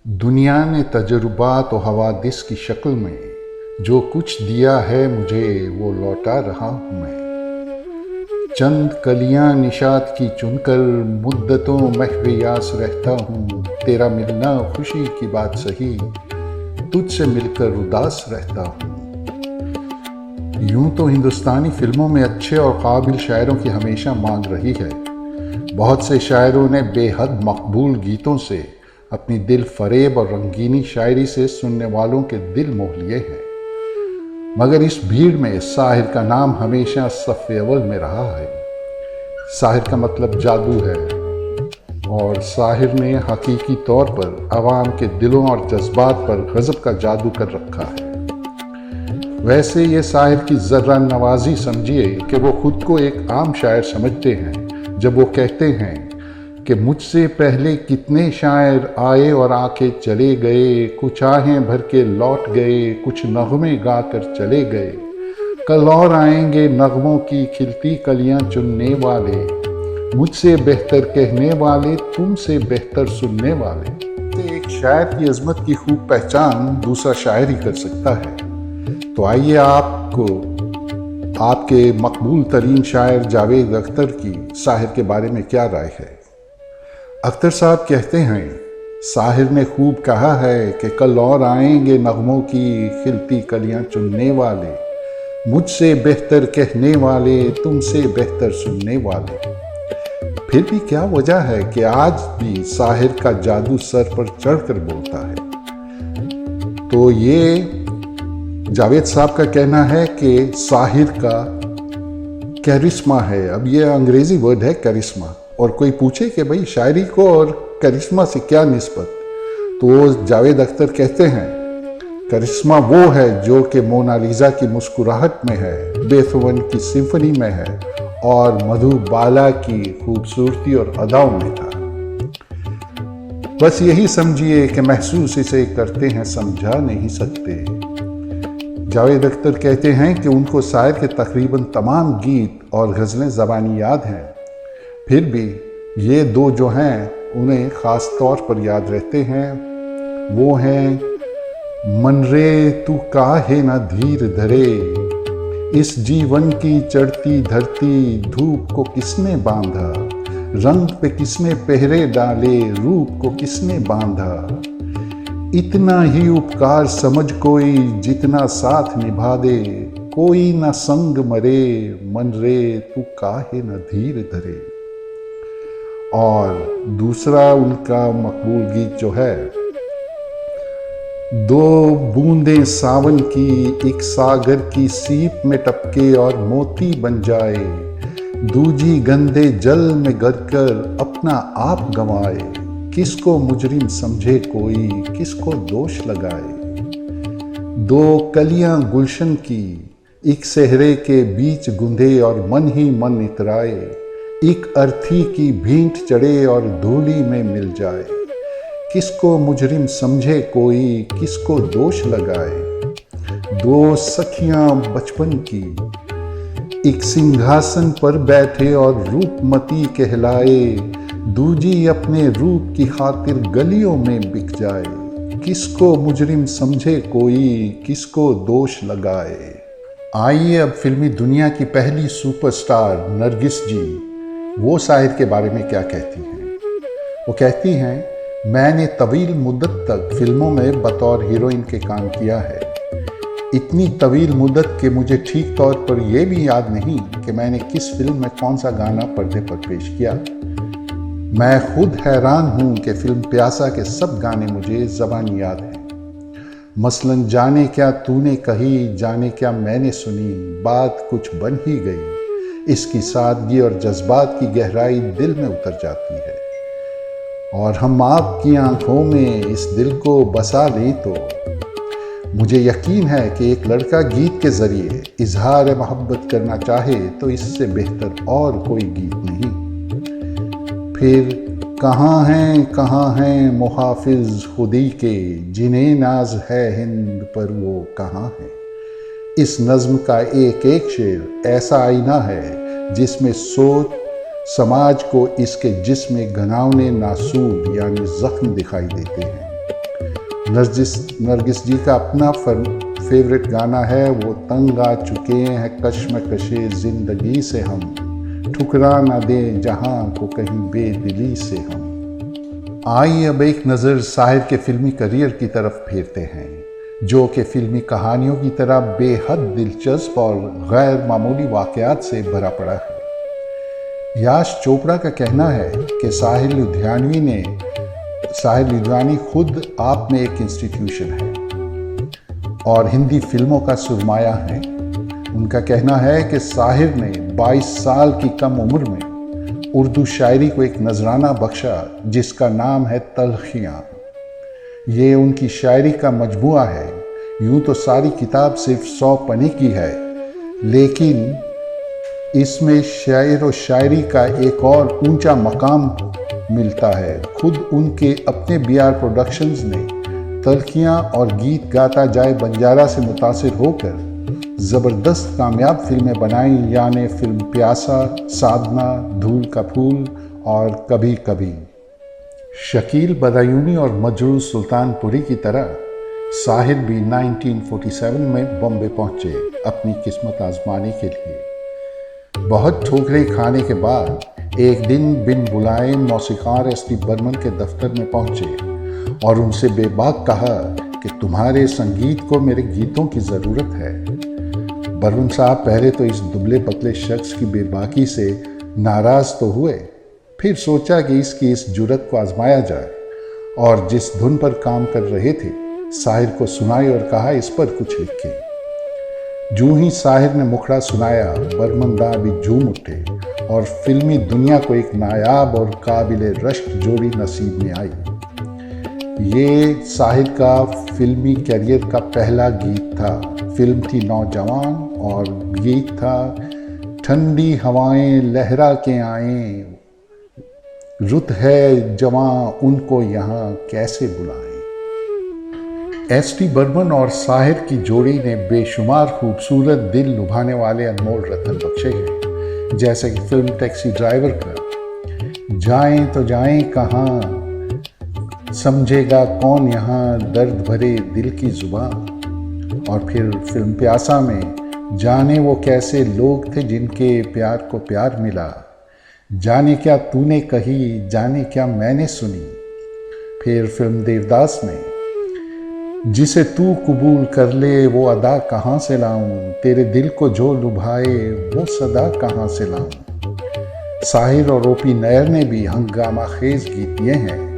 दुनिया ने तजुर्बात और हवादिस की शक्ल में जो कुछ दिया है मुझे वो लौटा रहा हूँ मैं। चंद कलियां निशात की चुनकर मुद्दतों महवे यास रहता हूँ। तेरा मिलना खुशी की बात सही, तुझसे मिलकर उदास रहता हूँ। यूं तो हिंदुस्तानी फिल्मों में अच्छे और काबिल शायरों की हमेशा मांग रही है। बहुत से शायरों ने बेहद मकबूल गीतों से अपनी दिल फरेब और रंगीनी शायरी से सुनने वालों के दिल मोह लिए हैं, मगर इस भीड़ में साहिर का नाम हमेशा सफ़े अव्वल में रहा है। साहिर का मतलब जादू है और साहिर ने हकीकी तौर पर आवाम के दिलों और जज्बात पर गज़ब का जादू कर रखा है। वैसे ये साहिर की ज़र्रा नवाजी समझिए कि वो खुद को एक आम शायर समझते हैं जब वो कहते हैं कि मुझसे पहले कितने शायर आए और आके चले गए, कुछ आहें भर के लौट गए, कुछ नगमे गा कर चले गए, कल और आएंगे नगमों की खिलती कलियां चुनने वाले, मुझसे बेहतर कहने वाले, तुमसे बेहतर सुनने वाले। तो एक शायर की अजमत की खूब पहचान दूसरा शायर ही कर सकता है। तो आइए आपको आपके मकबूल तरीन शायर जावेद अख्तर की साहिर के बारे में क्या राय है। अख्तर साहब कहते हैं, साहिर ने खूब कहा है कि कल और आएंगे नगमों की खिलती कलियां चुनने वाले, मुझसे बेहतर कहने वाले, तुमसे बेहतर सुनने वाले। फिर भी क्या वजह है कि आज भी साहिर का जादू सर पर चढ़कर बोलता है। तो ये जावेद साहब का कहना है कि साहिर का कैरिश्मा है। अब ये अंग्रेजी वर्ड है कैरिश्मा, और कोई पूछे कि भाई शायरी को और करिश्मा से क्या निस्बत, तो जावेद अख्तर कहते हैं करिश्मा वो है जो कि मोनालिसा की मुस्कुराहट में है, बेथोवन की सिम्फनी में है और मधुबाला की खूबसूरती और अदाओं में था। बस यही समझिए कि महसूस इसे करते हैं, समझा नहीं सकते। जावेद अख्तर कहते हैं कि उनको शायर के तकरीबन तमाम गीत और गज़लें ज़बानी याद हैं, फिर भी ये दो जो हैं उन्हें ख़ास तौर पर याद रहते हैं। वो हैं मन रे तू काहे न धीर धरे, इस जीवन की चढ़ती धरती धूप को किसने बांधा, रंग पे किसने पहरे डाले, रूप को किसने बांधा, इतना ही उपकार समझ कोई जितना साथ निभा दे, कोई न संग मरे, मन रे तू काहे न धीर धरे। और दूसरा उनका मकबूल गीत जो है, दो बूंदें सावन की एक सागर की सीप में टपके और मोती बन जाए, दूजी गंदे जल में गिरकर अपना आप गंवाए, किसको मुजरिम समझे कोई, किसको दोष लगाए। दो कलियां गुलशन की एक सहरे के बीच गुंधे और मन ही मन इतराए, एक अर्थी की भींट चढ़े और धूली में मिल जाए, किसको मुजरिम समझे कोई, किसको दोष लगाए। दो सखियां बचपन की एक सिंहासन पर बैठे और रूपमती कहलाए, दूजी अपने रूप की खातिर गलियों में बिक जाए, किसको मुजरिम समझे कोई, किसको दोष लगाए। आइए अब फिल्मी दुनिया की पहली सुपरस्टार नरगिस जी वो शायर के बारे में क्या कहती हैं। वो कहती हैं, मैंने तवील मुद्दत तक फिल्मों में बतौर हीरोइन के काम किया है। इतनी तवील मुद्दत के मुझे ठीक तौर पर यह भी याद नहीं कि मैंने किस फिल्म में कौन सा गाना पर्दे पर पेश किया। मैं खुद हैरान हूँ कि फिल्म प्यासा के सब गाने मुझे ज़बानी याद हैं। मसलन जाने क्या तूने कही, जाने क्या मैंने सुनी, बात कुछ बन ही गई, इसकी सादगी और जज्बात की गहराई दिल में उतर जाती है, और हम आपकी आंखों में इस दिल को बसा लें तो मुझे यकीन है कि एक लड़का गीत के ज़रिए इजहार मोहब्बत करना चाहे तो इससे बेहतर और कोई गीत नहीं। फिर कहाँ हैं मुहाफिज खुदी के, जिन्हें नाज है हिंद पर वो कहाँ हैं। इस नज़्म का एक एक शेर ऐसा आईना है जिसमें सोच समाज को इसके जिस्म घनावने नासूर यानी जख्म दिखाई देते हैं। नरगिस जी का अपना फेवरेट गाना है वो, तंग आ चुके हैं कश्मकशे जिंदगी से हम, ठुकरा ना दें जहां को कहीं बेदिली से हम। आइए अब एक नज़र साहिर के फिल्मी करियर की तरफ फेरते हैं, जो कि फिल्मी कहानियों की तरह बेहद दिलचस्प और गैर मामूली वाक़यात से भरा पड़ा है। याश चोपड़ा का कहना है कि साहिर लुधियानी खुद आप में एक इंस्टीट्यूशन है और हिंदी फिल्मों का सुरमाया है। उनका कहना है कि साहिर ने 22 साल की कम उम्र में उर्दू शायरी को एक नजराना बख्शा जिसका नाम है तलखियाँ। ये उनकी शायरी का मजमुआ है। यूं तो सारी किताब सिर्फ 100 पन्ने की है, लेकिन इसमें शायर और शायरी का एक और ऊंचा मकाम मिलता है। खुद उनके अपने BR प्रोडक्शंस ने तलखियाँ और गीत गाता जाए बंजारा से मुतासिर होकर ज़बरदस्त कामयाब फिल्में बनाई, यानी फिल्म प्यासा, साधना, धूल का फूल और कभी कभी। शकील बदायूनी और मजरूर सुल्तानपुरी की तरह साहिर भी 1947 में बॉम्बे पहुंचे अपनी किस्मत आजमाने के लिए। बहुत ठोकरें खाने के बाद एक दिन बिन बुलाए मौसीकार SD बर्मन के दफ्तर में पहुंचे और उनसे बेबाक कहा कि तुम्हारे संगीत को मेरे गीतों की ज़रूरत है। बर्मन साहब पहले तो इस दुबले पतले शख्स की बेबाकी से नाराज़ तो हुए, फिर सोचा कि इसकी इस जुर्रत को आजमाया जाए और जिस धुन पर काम कर रहे थे साहिर को सुनाई और कहा इस पर कुछ लिखें। जूं ही साहिर ने मुखड़ा सुनाया, बर्मन दा भी झूम उठे और फिल्मी दुनिया को एक नायाब और काबिल रश्क जोड़ी नसीब में आई। ये साहिर का फिल्मी कैरियर का पहला गीत था। फिल्म थी नौजवान और गीत था ठंडी हवाएं लहरा के आए, रुत है जवां उनको यहाँ कैसे बुलाएं। SD बर्मन और साहिर की जोड़ी ने बेशुमार खूबसूरत दिल लुभाने वाले अनमोल रत्न बख्शे हैं, जैसे कि फिल्म टैक्सी ड्राइवर का जाएं तो जाएं कहाँ, समझेगा कौन यहाँ दर्द भरे दिल की जुबान, और फिर फिल्म प्यासा में जाने वो कैसे लोग थे जिनके प्यार को प्यार मिला, जाने क्या तूने कही जाने क्या मैंने सुनी। फिर फिल्म देवदास में जिसे तू कबूल कर ले वो अदा कहाँ से लाऊं, तेरे दिल को जो लुभाए वो सदा कहाँ से लाऊं। साहिर और OP नैयर ने भी हंगामा खेज गीत दिए हैं।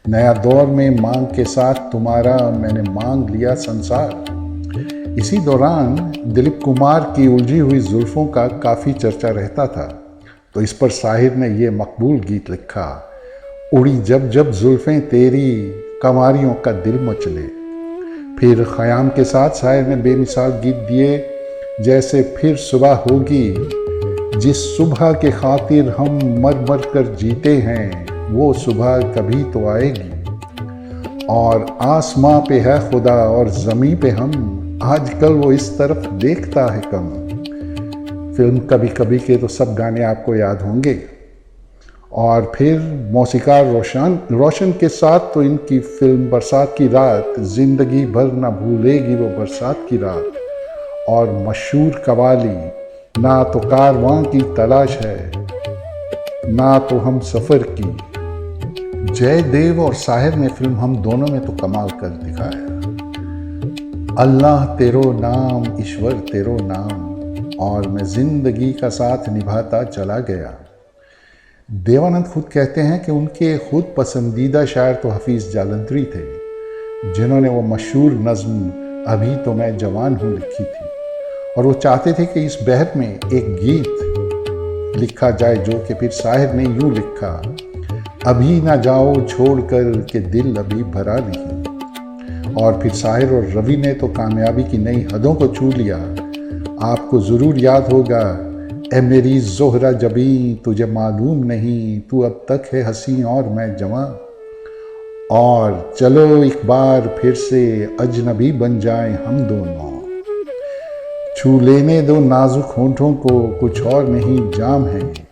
नया दौर में मांग के साथ तुम्हारा मैंने मांग लिया संसार। इसी दौरान दिलीप कुमार की उलझी हुई जुल्फों का काफ़ी चर्चा रहता था, तो इस पर साहिर ने ये मकबूल गीत लिखा, उड़ी जब जब जुल्फें तेरी कमारियों का दिल मचले। फिर ख़याम के साथ साहिर ने बेमिसाल गीत दिए, जैसे फिर सुबह होगी जिस सुबह के खातिर हम मर मर कर जीते हैं, वो सुबह कभी तो आएगी, और आसमां पे है खुदा और ज़मीं पे हम, आजकल वो इस तरफ देखता है कम। फिल्म कभी कभी के तो सब गाने आपको याद होंगे। और फिर मौसीकार रोशन के साथ तो इनकी फिल्म बरसात की रात, जिंदगी भर ना भूलेगी वो बरसात की रात, और मशहूर कवाली ना तो कारवां की तलाश है ना तो हम सफ़र की। जयदेव और साहिर ने फिल्म हम दोनों में तो कमाल कर दिखाया। अल्लाह तेरो नाम ईश्वर तेरो नाम, और मैं जिंदगी का साथ निभाता चला गया। देवानंद खुद कहते हैं कि उनके खुद पसंदीदा शायर तो हफीज़ जालंधरी थे, जिन्होंने वो मशहूर नज़्म अभी तो मैं जवान हूँ लिखी थी, और वो चाहते थे कि इस बहर में एक गीत लिखा जाए, जो कि फिर साहिर ने यूँ लिखा, अभी ना जाओ छोड़कर के दिल अभी भरा नहीं। और फिर साहिर और रवि ने तो कामयाबी की नई हदों को छू लिया। आपको ज़रूर याद होगा, ए मेरी ज़ोहरा जबी तुझे मालूम नहीं, तू अब तक है हंसी और मैं जवां, और चलो एक बार फिर से अजनबी बन जाएं हम दोनों, छू लेने दो नाजुक होंठों को कुछ और नहीं जाम है।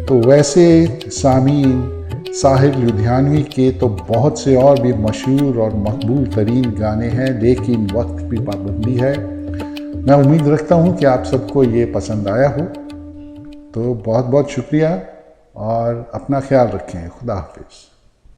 तो वैसे सामीन साहिर लुधियानवी के तो बहुत से और भी मशहूर और मकबूल तरीन गाने हैं, लेकिन वक्त की पाबंदी है। मैं उम्मीद रखता हूँ कि आप सबको ये पसंद आया हो। तो बहुत बहुत शुक्रिया और अपना ख्याल रखें। खुदा हाफिज़।